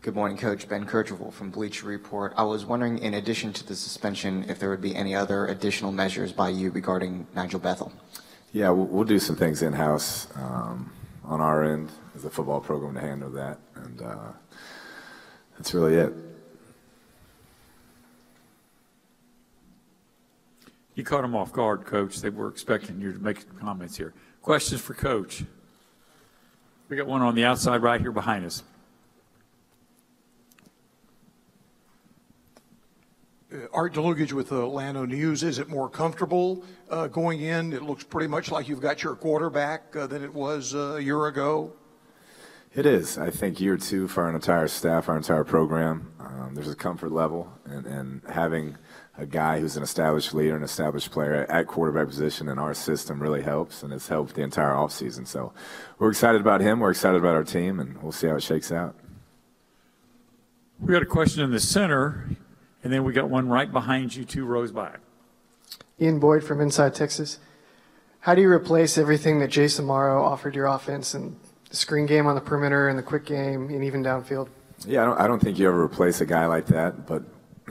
Good morning, Coach. Ben Kercheval from Bleacher Report. I was wondering, in addition to the suspension, if there would be any other additional measures by you regarding Nigel Bethel. Yeah, we'll do some things in-house on our end as a football program to handle that, and that's really it. You caught them off guard, Coach. They were expecting you to make some comments here. Questions for Coach? We got one on the outside right here behind us. Art Delugage with the Atlanta News. Is it more comfortable going in? It looks pretty much like you've got your quarterback than it was a year ago. It is. I think year two for our entire staff, our entire program, there's a comfort level, and having a guy who's an established leader, an established player at quarterback position in our system really helps, and it's helped the entire offseason. So we're excited about him. We're excited about our team, and we'll see how it shakes out. We got a question in the center, and then we got one right behind you, 2 rows back. Ian Boyd from Inside Texas. How do you replace everything that Jason Morrow offered your offense, and the screen game on the perimeter and the quick game and even downfield? Yeah, I don't think you ever replace a guy like that, but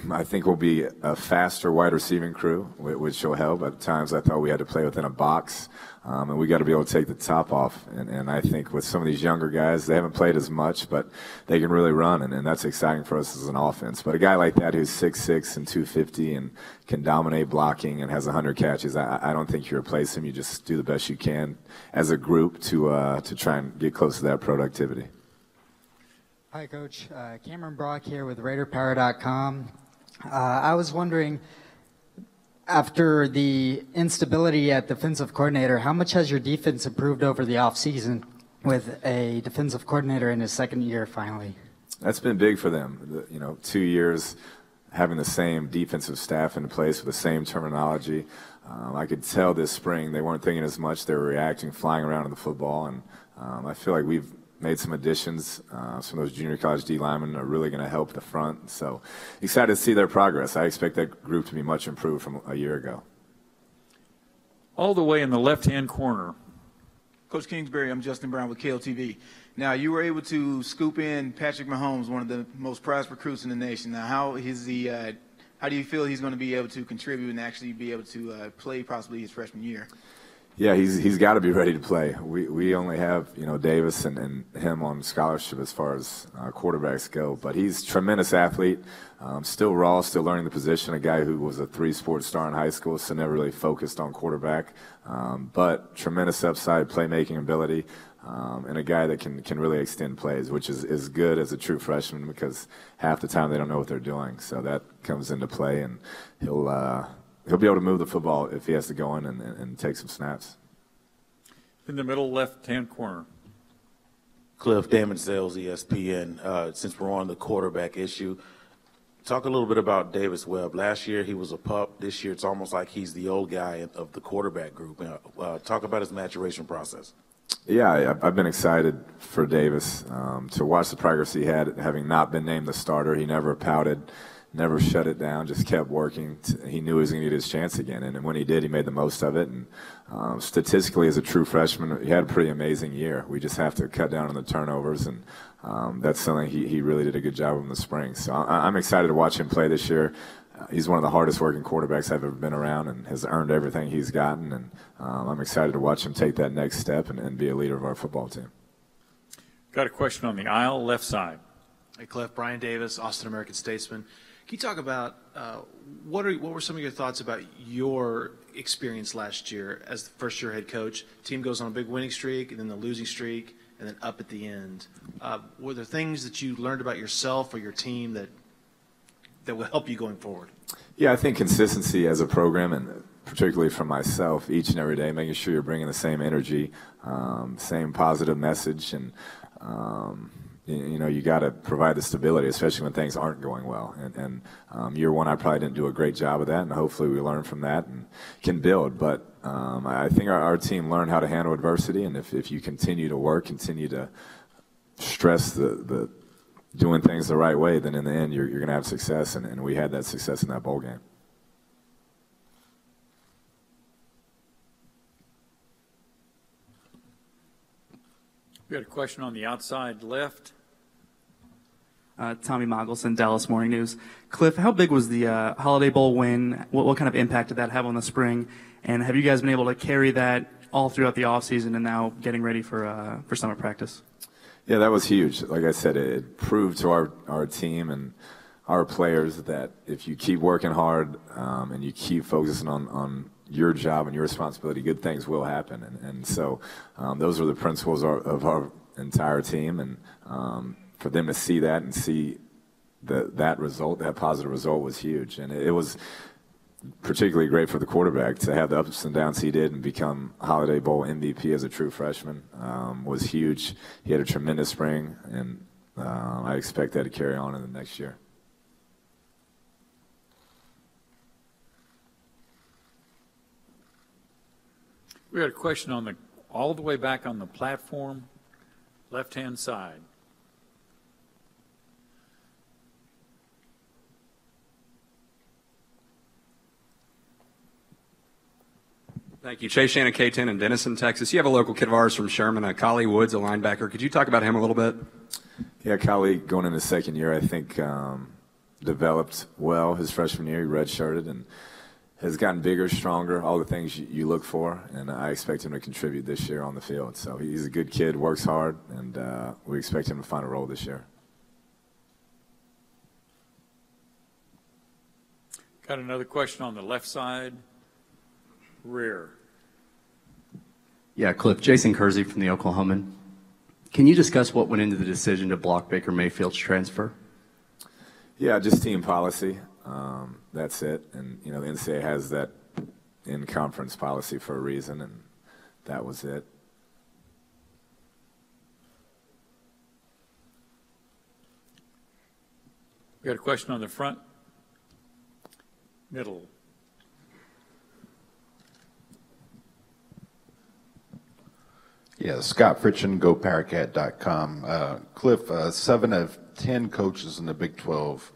I think we'll be a faster wide receiving crew, which will help. At times I thought we had to play within a box, and we got to be able to take the top off. And I think with some of these younger guys, they haven't played as much, but they can really run, and that's exciting for us as an offense. But a guy like that who's 6'6" and 250 and can dominate blocking and has 100 catches, I don't think you replace him. You just do the best you can as a group to try and get close to that productivity. Hi, Coach. Cameron Brock here with RaiderPower.com. I was wondering, after the instability at defensive coordinator, how much has your defense improved over the offseason with a defensive coordinator in his second year finally? That's been big for them. 2 years having the same defensive staff in place with the same terminology. I could tell this spring they weren't thinking as much. They were reacting, flying around in the football, and I feel like we've made some additions. Some of those junior college D linemen are really going to help the front. So excited to see their progress. I expect that group to be much improved from a year ago. All the way in the left-hand corner. Coach Kingsbury, I'm Justin Brown with KLTV. Now, you were able to scoop in Patrick Mahomes, one of the most prized recruits in the nation. Now, how do you feel he's going to be able to contribute and actually be able to play possibly his freshman year? Yeah, he's got to be ready to play. We only have Davis and him on scholarship as far as quarterbacks go, but he's a tremendous athlete, still raw, still learning the position. A guy who was a 3-sport star in high school, so never really focused on quarterback, but tremendous upside, playmaking ability, and a guy that can really extend plays, which is good as a true freshman because half the time they don't know what they're doing. So that comes into play, and he'll be able to move the football if he has to go in and take some snaps. In the middle left-hand corner. Kliff, Damon Sales, ESPN. Since we're on the quarterback issue, talk a little bit about Davis Webb. Last year he was a pup. This year it's almost like he's the old guy of the quarterback group. Talk about his maturation process. Yeah, I've been excited for Davis to watch the progress he had, having not been named the starter. He never pouted, never shut it down, just kept working. He knew he was going to get his chance again, and when he did, he made the most of it. And statistically, as a true freshman, he had a pretty amazing year. We just have to cut down on the turnovers, and that's something he really did a good job of in the spring. So I'm excited to watch him play this year. He's one of the hardest working quarterbacks I've ever been around and has earned everything he's gotten, and I'm excited to watch him take that next step and be a leader of our football team. Got a question on the aisle, left side. Hey, Kliff, Brian Davis, Austin American Statesman. Can you talk about what were some of your thoughts about your experience last year as the first-year head coach? Team goes on a big winning streak, and then the losing streak, and then up at the end. Were there things that you learned about yourself or your team that will help you going forward? Yeah, I think consistency as a program, and particularly from myself, each and every day, making sure you're bringing the same energy, same positive message, and you got to provide the stability, especially when things aren't going well. And year one, I probably didn't do a great job of that, and hopefully we learn from that and can build. But I think our team learned how to handle adversity, and if you continue to work, continue to stress the doing things the right way, then in the end you're going to have success, and we had that success in that bowl game. We got a question on the outside left. Tommy Mogelson, Dallas Morning News. Kliff, how big was the Holiday Bowl win? What kind of impact did that have on the spring? And have you guys been able to carry that all throughout the offseason and now getting ready for summer practice? Yeah, that was huge. Like I said, it proved to our team and our players that if you keep working hard and you keep focusing on your job and your responsibility, good things will happen. And so those are the principles of our entire team. And for them to see that and see that result, that positive result, was huge. And it was particularly great for the quarterback to have the ups and downs he did and become Holiday Bowl MVP as a true freshman was huge. He had a tremendous spring, and I expect that to carry on in the next year. We had a question on all the way back on the platform, left-hand side. Thank you. Chase Shannon, K10 in Denison, Texas. You have a local kid of ours from Sherman, Kali Woods, a linebacker. Could you talk about him a little bit? Yeah, Kali, going into second year, I think developed well his freshman year. He redshirted and has gotten bigger, stronger, all the things you look for, and I expect him to contribute this year on the field. So he's a good kid, works hard, and we expect him to find a role this year. Got another question on the left side. Rear. Yeah, Kliff, Jason Kersey from the Oklahoman. Can you discuss what went into the decision to block Baker Mayfield's transfer? Yeah, just team policy. That's it. And, the NCAA has that in-conference policy for a reason, and that was it. We got a question on the front. Middle. Yeah, Scott Fritchen, GoParacat.com. Kliff, 7 of 10 coaches in the Big 12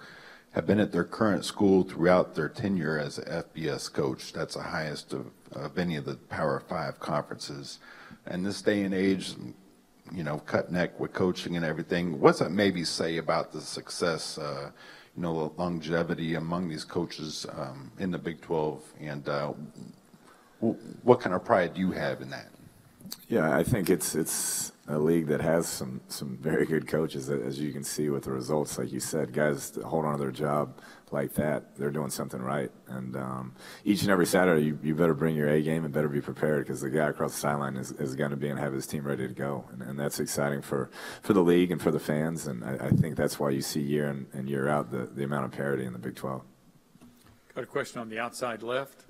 have been at their current school throughout their tenure as a FBS coach. That's the highest of any of the Power 5 conferences. And this day and age, cut neck with coaching and everything, what's that maybe say about the success, the longevity among these coaches in the Big 12? And what kind of pride do you have in that? Yeah, I think it's a league that has some very good coaches, as you can see with the results. Like you said, guys that hold on to their job like that, they're doing something right. And each and every Saturday, you better bring your A game and better be prepared, because the guy across the sideline is going to be and have his team ready to go. And that's exciting for the league and for the fans. And I think that's why you see year in and year out the amount of parity in the Big 12. Got a question on the outside left.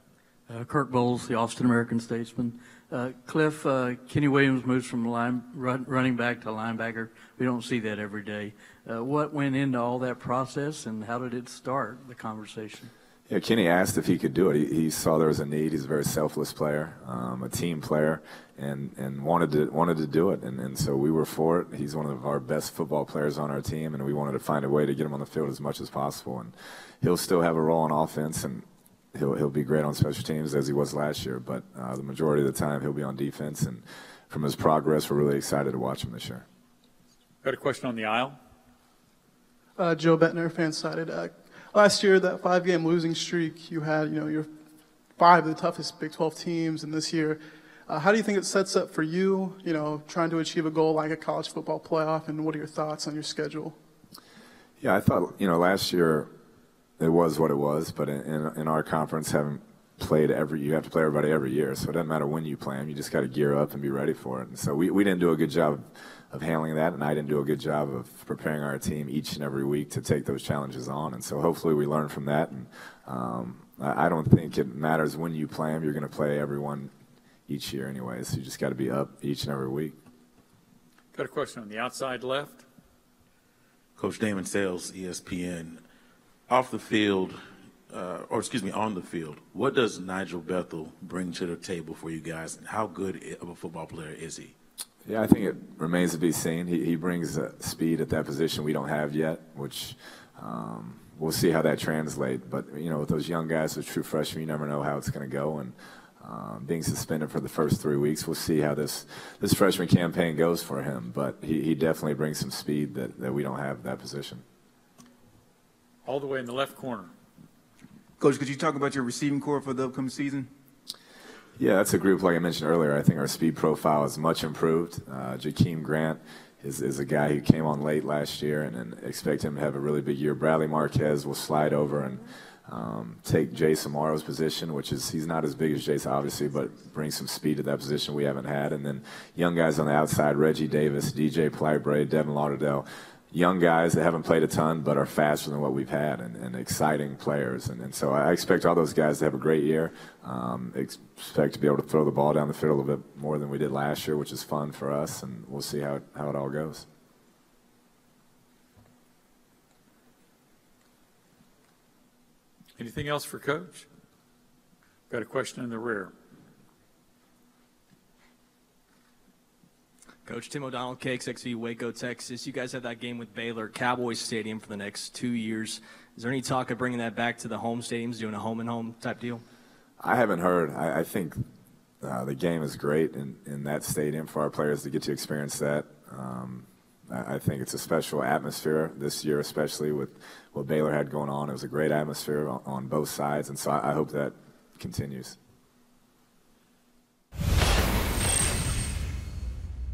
Kirk Bowles, the Austin American-Statesman. Kliff, Kenny Williams moves from running back to linebacker. We don't see that every day. What went into all that process, and how did it start, the conversation? Yeah, Kenny asked if he could do it. He saw there was a need. He's a very selfless player, a team player, and wanted to do it. And so we were for it. He's one of our best football players on our team, and we wanted to find a way to get him on the field as much as possible. And he'll still have a role on offense, and he'll be great on special teams as he was last year, but the majority of the time he'll be on defense, and from his progress, we're really excited to watch him this year. Got a question on the aisle? Joe Bettner, FanSided. Last year, that 5-game losing streak, you had, your 5 of the toughest Big 12 teams, and this year, how do you think it sets up for you, trying to achieve a goal like a college football playoff, and what are your thoughts on your schedule? Yeah, I thought, last year, it was what it was, but in our conference, you have to play everybody every year, so it doesn't matter when you play them. You just got to gear up and be ready for it. And so we didn't do a good job of handling that, and I didn't do a good job of preparing our team each and every week to take those challenges on. And so hopefully we learn from that. And I don't think it matters when you play them. You're going to play everyone each year anyway, so you just got to be up each and every week. Got a question on the outside left. Coach Damon Sales, ESPN. Off the field, on the field, what does Nigel Bethel bring to the table for you guys, and how good of a football player is he? Yeah, I think it remains to be seen. He brings speed at that position we don't have yet, which we'll see how that translates. But, with those young guys, those true freshmen, you never know how it's going to go. And being suspended for the first 3 weeks, we'll see how this freshman campaign goes for him. But he definitely brings some speed that we don't have at that position. all the way in the left corner. Coach, could you talk about your receiving core for the upcoming season? Yeah, that's a group, like I mentioned earlier. I think our speed profile is much improved. Jakeem Grant is a guy who came on late last year, and expect him to have a really big year. Bradley Marquez will slide over and take Jay Samaro's position, which is, he's not as big as Jace, obviously, but brings some speed to that position we haven't had. And then young guys on the outside, Reggie Davis, DJ Plybray, Devin Lauderdale, young guys that haven't played a ton but are faster than what we've had, and exciting players. And so I expect all those guys to have a great year. Expect to be able to throw the ball down the field a little bit more than we did last year, which is fun for us, and we'll see how it all goes. Anything else for Coach? Got a question in the rear. Coach Tim O'Donnell, KXXV, Waco, Texas. You guys have that game with Baylor, Cowboys Stadium for the next 2 years. Is there any talk of bringing that back to the home stadiums, doing a home-and-home type deal? I haven't heard. I think the game is great in that stadium for our players to get to experience that. I think it's a special atmosphere this year, especially with what Baylor had going on. It was a great atmosphere on both sides, and so I hope that continues.